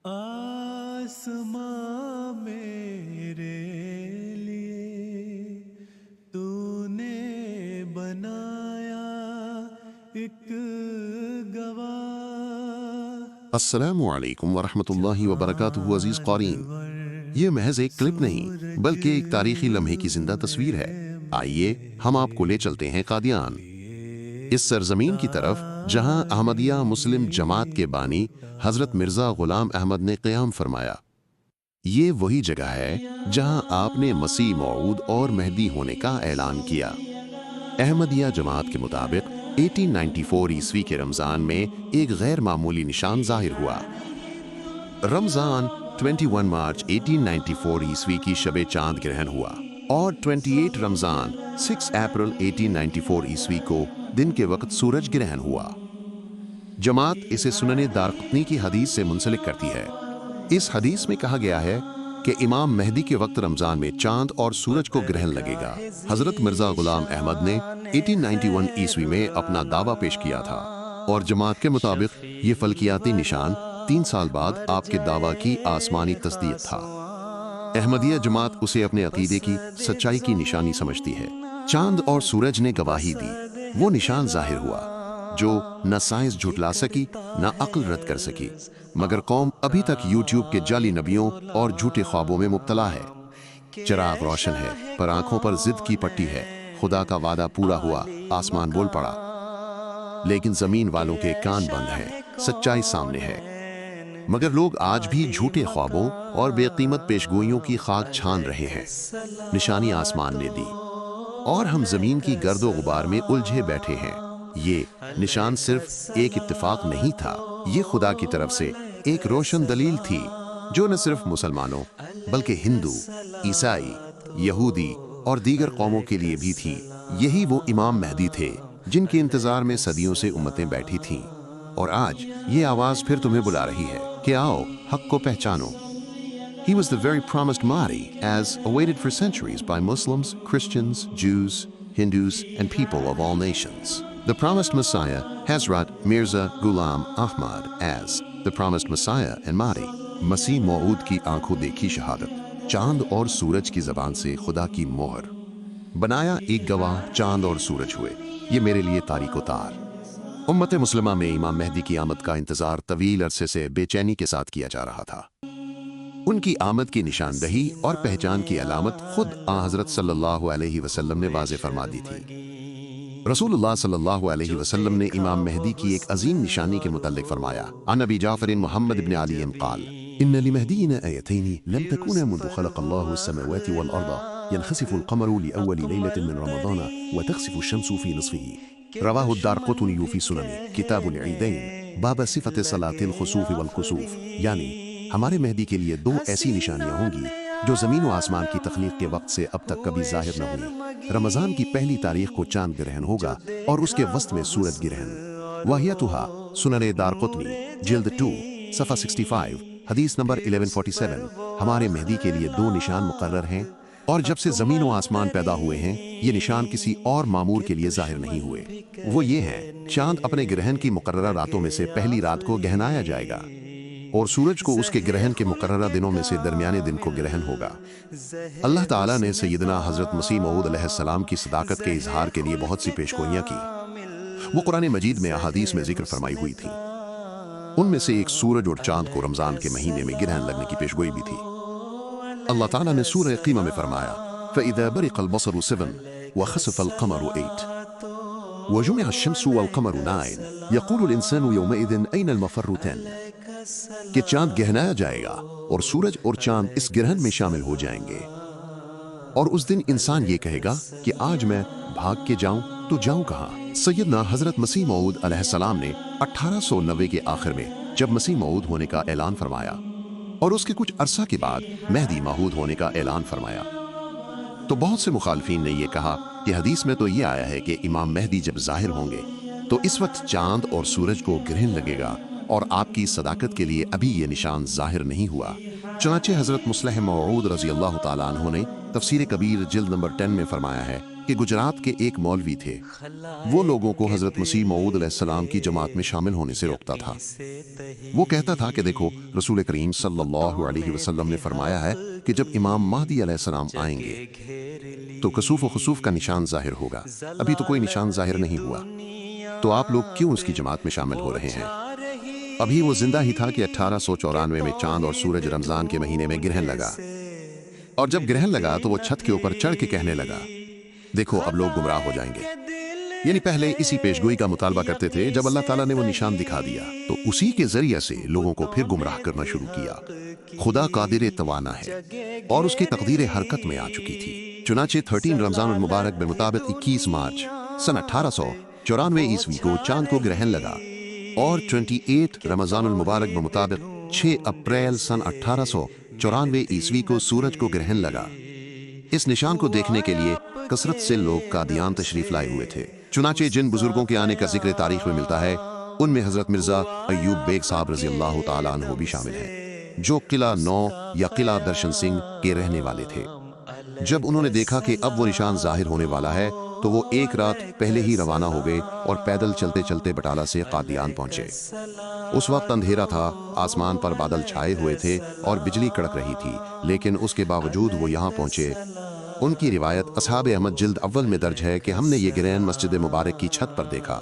आसमां मेरे लिए तूने बनाया एक गवाह। अस्सलामु अलैकुम वरहमतुल्लाहि वबरकातुहू। अजीज क़ारीन, ये महज एक क्लिप नहीं बल्कि एक तारीखी लम्हे की जिंदा तस्वीर है। आइए हम आपको ले चलते हैं कादियान, इस सरजमीन की तरफ जहां अहमदिया मुस्लिम जमात के बानी हजरत मिर्जा गुलाम अहमद ने क़याम फरमाया। ये वही जगह है जहां आपने मसीह मौऊद और मेहदी होने का ऐलान किया। अहमदिया जमात के मुताबिक 1894 ईस्वी के रमज़ान में एक गैर मामूली निशान जाहिर हुआ। रमज़ान 21 मार्च 1894 ईस्वी की शबे चांद ग्रहण हुआ और 28 रमज़ान 6 अप्रैल 1894 ईस्वी को दिन के वक्त सूरज ग्रहण हुआ। जमात इसे सुनने दारक़ुतनी की हदीस से मुंसलिक करती है। इस हदीस में कहा गया है कि इमाम मेहदी के वक्त रमज़ान में चांद और सूरज को ग्रहण लगेगा। हज़रत मिर्ज़ा गुलाम अहमद ने 1891 ईस्वी में अपना दावा पेश किया था और जमात के मुताबिक ये फल्कियाती निशान 3 साल बाद आपके दावा की आसमानी तस्दीक था। अहमदिया जमात उसे अपने अकीदे की सच्चाई की निशानी समझती है। चांद और सूरज ने गवाही दी, वो निशान जाहिर हुआ जो न साइंस झुटला सकी न अक्ल रद्द कर सकी, मगर कौम अभी तक यूट्यूब के जाली नबियों और झूठे ख्वाबों में मुब्तला है। चिराग रोशन है पर आंखों पर जिद की पट्टी है। खुदा का वादा पूरा हुआ, आसमान बोल पड़ा, लेकिन जमीन वालों के कान बंद हैं। सच्चाई सामने है, मगर लोग आज भी झूठे ख्वाबों और बेकीमत पेशगोइयों की खाक छान रहे हैं। निशानी आसमान ने दी और हम जमीन की गर्दो गुबार में उलझे बैठे हैं। ये निशान सिर्फ एक इत्तेफाक नहीं था, ये खुदा की तरफ से एक रोशन दलील थी जो न सिर्फ मुसलमानों बल्कि हिंदू, ईसाई, यहूदी और दीगर कौमों के लिए भी थी। यही वो इमाम मेहदी थे जिनके इंतजार में सदियों से उम्मतें बैठी थीं, और आज ये आवाज फिर तुम्हें बुला रही है कि आओ हक को पहचानो। He was the very promised Mahdi, as awaited for centuries by Muslims, Christians, Jews, Hindus, and people of all nations. The promised Messiah, Hazrat Mirza Ghulam Ahmad, as the promised Messiah and Mahdi. मसीह मौऊद की आंखों देखी शहादत, चांद और सूरज की जबान से खुदा की मोहर। बनाया एक गवाह, चांद और सूरज हुए, ये मेरे लिए तारीख उतार। उम्मत मुस्लिमा में इमाम मेहदी की आमद का इंतजार तवील अरसे से बेचैनी के साथ किया जा रहा था। उनकी आमद की निशानदही और पहचान की अलामत खुद हज़रत सल्लल्लाहु अलैहि वसल्लम ने वाज़े फरमा दी थी। रसूलुल्लाह सल्लल्लाहु अलैहि वसल्लम ने इमाम मेहदी की एक अजीम निशानी के मुतल्लिक फरमाया, अन अबी जाफर मुहम्मद इब्न अली क़ाल इन्न लिमहदीना आयतैनि लम तकुना मुन्ज़ु ख़लक़ल्लाहु अस्समावाति वल अर्द यनख़सिफ़ु अल-क़मरु लिअव्वलि लैलतिन मिन रमज़ान व तख़सिफ़ु अश-शम्सु फ़ी निस्फ़िही। रवाहु अद-दारक़ुतनी फ़ी सुननी किताबुल ईदैन बाब सिफ़त सलातिल ख़ुसूफ़ वल कुसूफ़। यानी हमारे मेहदी के लिए 2 ऐसी निशानियां होंगी जो ज़मीन व आसमान की तख्लीक के वक्त से अब तक कभी जाहिर न हुई। रमज़ान की पहली तारीख को चांद ग्रहण होगा और उसके वस्त में सूरज ग्रहण। वाहियतुहा सुनन दारक़ुतनी जिल्द 2 सफ़ा 65 हदीस नंबर 1147। हमारे मेहदी के लिए 2 निशान मुकर्रर हैं, और जब से ज़मीन व आसमान पैदा हुए हैं ये निशान किसी और मामूर के लिए जाहिर नहीं हुए। वो ये हैं, चांद अपने ग्रहण की मुकर्ररा रातों में से पहली रात को गहनाया जाएगा और सूरज को उसके ग्रहण के मुकर्ररा दिनों में से दरमियाने दिन को ग्रहण होगा। अल्लाह ताला ने सैयदना हज़रत मसीह मऊद अलैहिस्सलाम की सदाकत के इजहार के लिए बहुत सी पेशगोइयां की। वो कुरान मजीद में अहादीस में जिक्र फरमाई हुई थी। उनमें से एक सूरज और चांद को रमज़ान के महीने में ग्रहण लगने की पेशगोई भी थी। अल्लाह ताला ने सूरह क़ीमा में फरमाया, फ़इज़ा बरिक़ल बसरु 7 व ख़सफ़ल क़मरु 8 व जुमिअ अश-शम्सु वल क़मरु 9 यक़ूलुल इंसानु यौमइज़िन ऐनल मफ़र्रु 10। कि चांद गहनाया जाएगा और सूरज और चांद इस ग्रहण में शामिल हो जाएंगे, और उस दिन इंसान ये कहेगा कि आज मैं भाग के जाऊं तो जाऊं कहां। सैयदना हजरत मसीह मऊद अलैहिस्सलाम ने 1890 के आखिर में जब मसीह मऊद होने का ऐलान फरमाया और उसके कुछ अरसा के बाद मेहदी मऊद होने का ऐलान फरमाया, तो बहुत से मुखालिफीन ने यह कहा कि हदीस में तो ये आया है कि इमाम मेहदी जब जाहिर होंगे तो इस वक्त चांद और सूरज को ग्रहण लगेगा और आपकी सदाकत के लिए अभी ये निशान जाहिर नहीं हुआ। चुनांचे हज़रत मुस्लिह मऊद रज़ी अल्लाह ताला अन्हु ने तफसीर कबीर जिल्द नंबर 10 में फरमाया है, کہ گجرات کے ایک مولوی تھے، وہ لوگوں کو حضرت مسیح موعود علیہ السلام کی جماعت میں شامل ہونے سے روکتا تھا۔ وہ کہتا تھا کہ دیکھو، رسول کریم صلی اللہ علیہ وسلم نے فرمایا ہے کہ جب امام مہدی علیہ السلام آئیں گے تو کسوف و خسوف کا نشان ظاہر ہوگا، ابھی تو کوئی نشان ظاہر نہیں ہوا، تو آپ لوگ کیوں اس کی جماعت میں شامل ہو رہے ہیں؟ ابھی وہ زندہ ہی تھا کہ 1894 میں چاند اور سورج رمضان کے مہینے میں گرہن لگا، اور جب گرہن لگا تو وہ چھت کے اوپر چڑھ کے کہنے لگا، دیکھو اب لوگ گمراہ ہو جائیں گے۔ یعنی پہلے اسی پیشگوئی کا مطالبہ کرتے تھے، جب اللہ تعالیٰ نے وہ نشان دکھا دیا تو اسی کے ذریعے سے لوگوں کو پھر گمراہ کرنا شروع کیا۔ خدا قادر توانا ہے اور اس کی تقدیر حرکت میں آ چکی تھی۔ چنانچہ 13 رمضان المبارک بالمطابق 21 مارچ سن 1894 عیسوی کو چاند کو گرہن لگا، اور 28 رمضان المبارک بالمطابق 6 اپریل سن 1894 عیسوی کو سورج کو گرہن لگا۔ اس نشان کو دیکھنے کے لیے کثرت سے لوگ قادیان تشریف لائے ہوئے تھے۔ چنانچہ جن بزرگوں کے آنے کا ذکر تاریخ میں ملتا ہے ان میں حضرت مرزا ایوب بیگ صاحب رضی اللہ تعالیٰ عنہ بھی شامل ہیں، جو قلعہ 9 یا قلعہ درشن سنگھ کے رہنے والے تھے۔ جب انہوں نے دیکھا کہ اب وہ نشان ظاہر ہونے والا ہے تو وہ ایک رات پہلے ہی روانہ ہو گئے اور پیدل چلتے چلتے بٹالہ سے قادیان پہنچے۔ اس وقت اندھیرا تھا، آسمان پر بادل چھائے ہوئے تھے اور بجلی کڑک رہی تھی، لیکن اس کے باوجود وہ یہاں پہنچے۔ ان کی روایت اصحاب احمد جلد اول میں درج ہے کہ ہم نے یہ گرہن مسجد مبارک کی چھت پر دیکھا،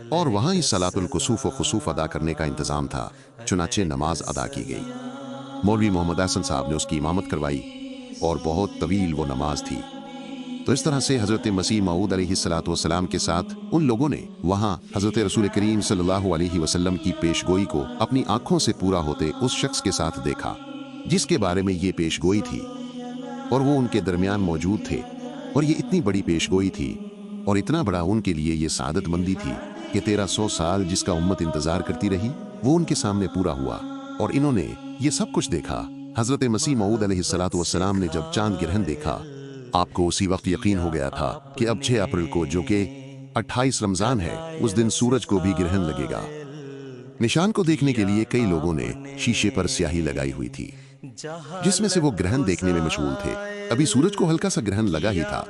اور وہاں ہی صلاۃ الکسوف و خسوف ادا کرنے کا انتظام تھا، چنانچہ نماز ادا کی گئی۔ مولوی محمد احسن صاحب نے اس کی امامت کروائی اور بہت طویل وہ نماز تھی۔ تو اس طرح سے حضرت مسیح موعود علیہ السلام کے ساتھ ان لوگوں نے وہاں حضرت رسول کریم صلی اللہ علیہ وسلم کی پیشگوئی کو اپنی آنکھوں سے پورا ہوتے اس شخص کے ساتھ دیکھا جس کے بارے میں یہ پیشگوئی تھی، اور وہ ان کے درمیان موجود تھے، اور یہ اتنی بڑی پیشگوئی تھی اور اتنا بڑا ان کے لیے یہ سعادت مندی تھی کہ 1300 سال جس کا امت انتظار کرتی رہی وہ ان کے سامنے پورا ہوا، اور انہوں نے یہ سب کچھ دیکھا۔ حضرت مسیح موعود علیہ السلام نے جب چاند گرہن دیکھا، آپ کو اسی وقت یقین ہو گیا تھا کہ اب 6 اپریل کو، جو کہ 28 رمضان ہے، اس دن سورج کو بھی گرہن لگے گا۔ نشان کو دیکھنے کے لیے کئی لوگوں نے شیشے پر سیاہی لگائی ہوئی تھی، جس میں سے وہ گرہن دیکھنے میں مشغول تھے۔ ابھی سورج کو ہلکا سا گرہن لگا ہی تھا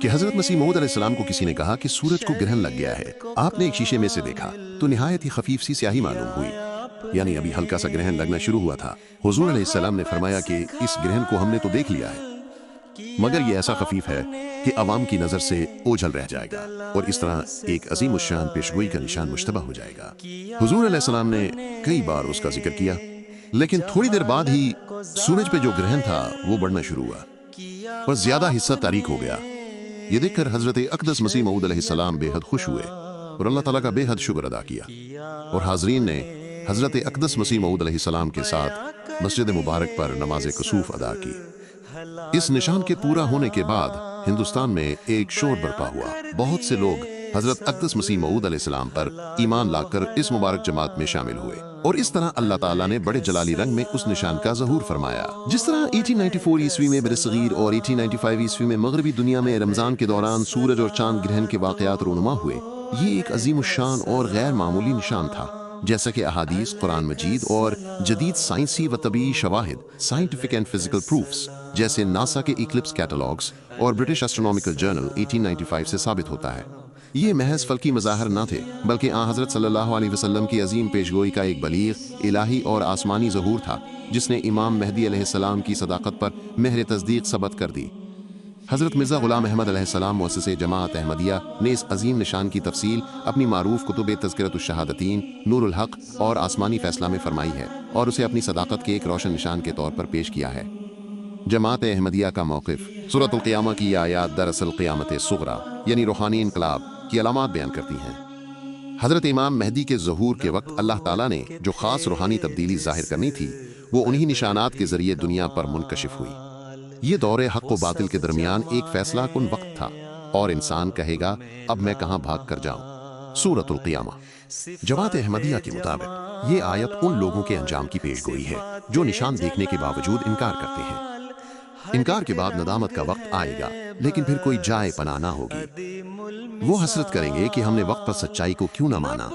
کہ حضرت مسیح موعود علیہ السلام کو کسی نے کہا کہ سورج کو گرہن لگ گیا ہے۔ آپ نے ایک شیشے میں سے دیکھا تو نہایت ہی خفیف سی سیاہی معلوم ہوئی، یعنی ابھی ہلکا سا گرہن لگنا شروع ہوا تھا۔ حضور علیہ السلام نے فرمایا کہ اس گرہن کو ہم نے تو دیکھ لیا ہے، مگر یہ ایسا خفیف ہے کہ عوام کی نظر سے اوجھل رہ جائے گا، اور اس طرح ایک عظیم الشان پیشگوئی کا نشان مشتبہ ہو جائے گا۔ حضور علیہ السلام نے کئی بار اس کا ذکر کیا، لیکن تھوڑی دیر بعد ہی سورج پہ جو گرہن تھا وہ بڑھنا شروع ہوا اور زیادہ حصہ تاریک ہو گیا۔ یہ دیکھ کر حضرت اقدس مسیح موعود علیہ السلام بے حد خوش ہوئے اور اللہ تعالیٰ کا بے حد شکر ادا کیا، اور حاضرین نے حضرت اقدس مسیح موعود علیہ السلام کے ساتھ مسجد مبارک پر نماز کسوف ادا کی۔ اس نشان کے پورا ہونے کے بعد ہندوستان میں ایک شور برپا ہوا۔ بہت سے لوگ حضرت اقدس مسیح موعود علیہ السلام پر ایمان لا کر اس مبارک جماعت میں شامل ہوئے، اور اس طرح اللہ تعالیٰ نے بڑے جلالی رنگ میں اس نشان کا ظہور فرمایا۔ جس طرح 1894 عیسوی میں برصغیر اور 1895 عیسوی میں مغربی دنیا میں رمضان کے دوران سورج اور چاند گرہن کے واقعات رونما ہوئے، یہ ایک عظیم الشان اور غیر معمولی نشان تھا، جیسا کہ احادیث، قرآن مجید اور جدید سائنسی و طبی شواہد سائنٹیفک اینڈ فزیکل پروفز جیسے ناسا کے ایکلپس کیٹالاگز اور برٹش ایسٹرونومیکل جرنل 1895 سے ثابت ہوتا ہے۔ یہ محض فلکی مظاہر نہ تھے، بلکہ آن حضرت صلی اللہ علیہ وسلم کی عظیم پیشگوئی کا ایک بلیغ الہی اور آسمانی ظہور تھا، جس نے امام مہدی علیہ السلام کی صداقت پر مہر تصدیق ثبت کر دی۔ حضرت مرزا غلام احمد علیہ السلام مؤسس جماعت احمدیہ نے اس عظیم نشان کی تفصیل اپنی معروف کتب تذکرۃ الشہادتین، نور الحق اور آسمانی فیصلہ میں فرمائی ہے، اور اسے اپنی صداقت کے ایک روشن نشان کے طور پر پیش کیا ہے۔ جماعت احمدیہ کا موقف۔ سورۃ القیامہ کی یہ آیات دراصل قیامت صغریٰ یعنی روحانی انقلاب کی علامات بیان کرتی ہیں۔ حضرت امام مہدی کے ظہور کے وقت اللہ تعالیٰ نے جو خاص روحانی تبدیلی ظاہر کرنی تھی وہ انہی نشانات کے ذریعے دنیا پر منکشف ہوئی۔ یہ دور حق و باطل کے درمیان ایک فیصلہ کن وقت تھا، اور انسان کہے گا اب میں کہاں بھاگ کر جاؤں۔ سورۃ القیامہ۔ جماعت احمدیہ کے مطابق یہ آیت ان لوگوں کے انجام کی پیش گوئی ہے جو نشان دیکھنے کے باوجود انکار کرتے ہیں۔ انکار کے بعد ندامت کا وقت آئے گا، لیکن پھر کوئی جائے پناہ نہ ہوگی۔ وہ حسرت کریں گے کہ ہم نے وقت پر سچائی کو کیوں نہ مانا۔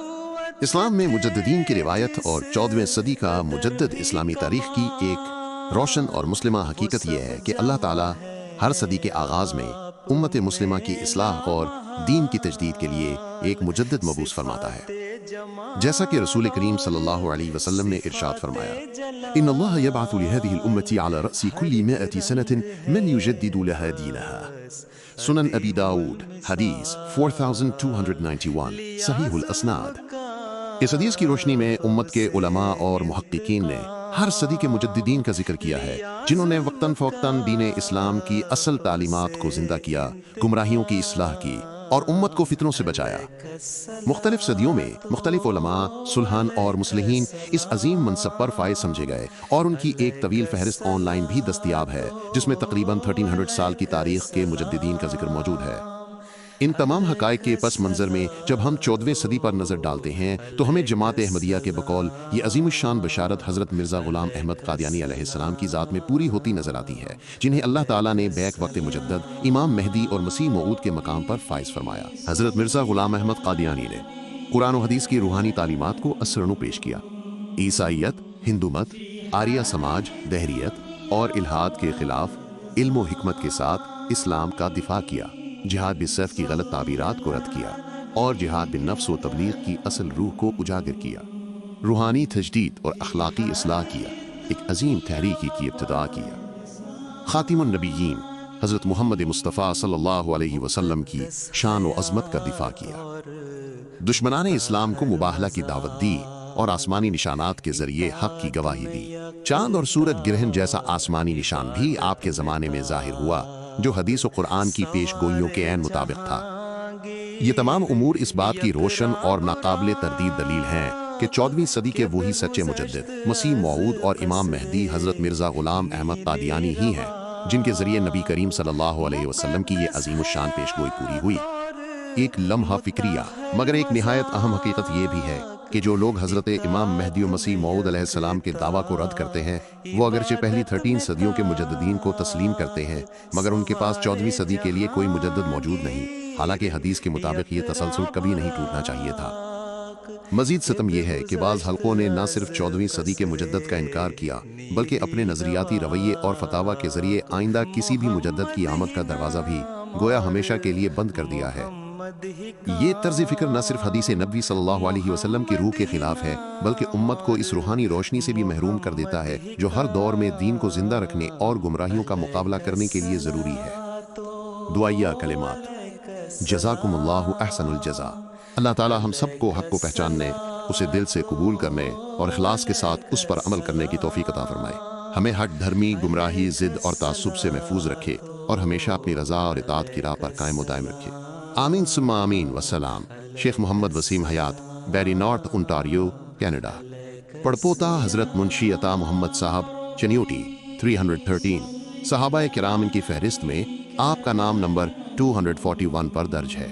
اسلام میں مجددین کی روایت اور 14ویں صدی کا مجدد اسلامی تاریخ کی ایک روشن اور مسلمہ حقیقت یہ ہے کہ اللہ تعالیٰ ہر صدی کے آغاز میں उम्मत मुस्लिमा की इस्लाह और दीन की तजदीद के लिए एक मुजद्दिद मबूस फरमाता है। जैसा कि रसूल करीम सल्लल्लाहु अलैहि वसल्लम ने इरशाद फरमाया, इन्नल्लाह यबअथु लिहादिहिल उम्मति अला रअसी कुल्ली मिअति सनतिन मन युजद्दिदु लहा दीनहा। सुनन अबी दाऊद हदीस 4291 सहीहुल अस्नाद। इस हदीस की रोशनी में उम्मत के उलमा और मुहक्किकीन ने हर सदी के मुजद्दिदीन का जिक्र किया है, जिन्होंने वक्तन फ़ौक्तन दीन इस्लाम की असल तालीमात को जिंदा किया, गुमराहियों की इस्लाह की और उम्मत को फितनों से बचाया। मुख्तलिफ सदियों में मुख्तलिफ उलमा, सुलहान और मुस्लिहीन इस अजीम मनसब पर फायज समझे गए और उनकी एक तवील फहरिस्त ऑनलाइन भी दस्तियाब है, जिसमें तकरीबन 1300 साल की तारीख के मुजद्दिदीन का जिक्र मौजूद है। इन तमाम हकायक के पस मंजर में जब हम 14वीं सदी पर नजर डालते हैं तो हमें जमात अहमदिया के बकौल ये अजीमुशान बशारत हजरत मिर्जा गुलाम अहमद कादियानी अलैहिस्सलाम की ज़ात में पूरी होती नजर आती है, जिन्हें अल्लाह ताला ने बैक वक्त मुजद्दद इमाम मेहदी और मसीह मऊद के मकाम पर फाइज फरमाया। हजरत मिर्जा गुलाम अहमद कादियानी ने कुरान और हदीस की रूहानी तालीमात को असरनु पेश किया। ईसाइयत, हिंदू मत, आर्या समाज, दहरियत और इल्हाद के खिलाफ इल्म व हिकमत के साथ इस्लाम का दिफा किया, जिहाद बिस्सैफ की गलत ताबीरात को रद्द किया और जिहाद बिन नफ्स व तबलीग की असल रूह को उजागर किया, रूहानी तजदीद और अखलाकी इस्लाह किया, एक अजीम तहरीकी की इब्तिदा किया। खातिमुन नबीयीन हज़रत मोहम्मद मुस्तफ़ा सल्लल्लाहु अलैहि वसल्लम की शान व अज़मत का दिफा किया। दुश्मनाने इस्लाम को मुबाहला की दावत दी और आसमानी निशानात के जरिए हक की गवाही दी। चांद और सूरज ग्रहण जैसा आसमानी निशान भी आपके ज़माने में जाहिर हुआ, जो हदीस व कुरान की पेश गोइयों के ऐन मुताबिक था। ये तमाम उमूर इस बात की रोशन और नाकाबिले तरदीद दलील हैं कि 14वीं सदी के वही सच्चे मुजद्दिद मसीह मऊद और इमाम मेहदी हजरत मिर्जा गुलाम अहमद कादियानी ही हैं, जिनके जरिए नबी करीम सल्लल्लाहु अलैहि वसल्लम की ये अजीमुशान पेशगोई पूरी हुई। एक लम्हा फिक्रिया मगर एक निहायत अहम हकीकत ये भी है कि जो लोग हजरत इमाम मेहदी मसीह मऊद अलैहिस्सलाम के दावा को रद्द करते हैं, वो अगरचे पहली 13 सदियों के मुजद्दिदीन को तस्लीम करते हैं, मगर उनके पास 14वीं सदी के लिए कोई मुजद्दिद मौजूद नहीं। हालांकि हदीस के मुताबिक ये तसलसल कभी नहीं टूटना चाहिए था। मजीद सितम यह है कि बाज़ हल्कों ने न सिर्फ 14वीं सदी के मुजद्दिद का इनकार किया, बल्कि अपने नजरियाती रवैये और फतावा के जरिए आइंदा किसी भी मुजद्दिद की आमद का दरवाज़ा भी गोया हमेशा के लिए बंद कर दिया है। ये तर्ज फिक्र न सिर्फ हदीस नबी सल्लल्लाहु अलैहि वसल्लम की रूह के खिलाफ है, बल्कि उम्मत को इस रूहानी रोशनी से भी महरूम कर देता है, जो हर दौर में दीन को जिंदा रखने और गुमराहियों का मुकाबला करने के लिए जरूरी है। दुआया कलिमात, जज़ाकुमुल्लाहु अहसनुल जज़ा। अल्लाह ताला हम सबको हक को पहचानने, उसे दिल से कबूल करने और इखलास के साथ उस पर अमल करने की तौफीक अता फरमाए। हमें हट धर्मी, गुमराही, जिद और तासुब से महफूज रखे और हमेशा अपनी रजा और इताअत की राह पर कायम व दायम रखे। आमीन सुम्मा आमीन वसलाम। शेख मोहम्मद वसीम हयात, बैरी नॉर्थ ओंटारियो, कनाडा। पड़पोता हजरत मुंशी अता मोहम्मद साहब, चनियोटी 313। सहाबाए किराम इनकी फहरिस्त में आपका नाम नंबर 241 पर दर्ज है।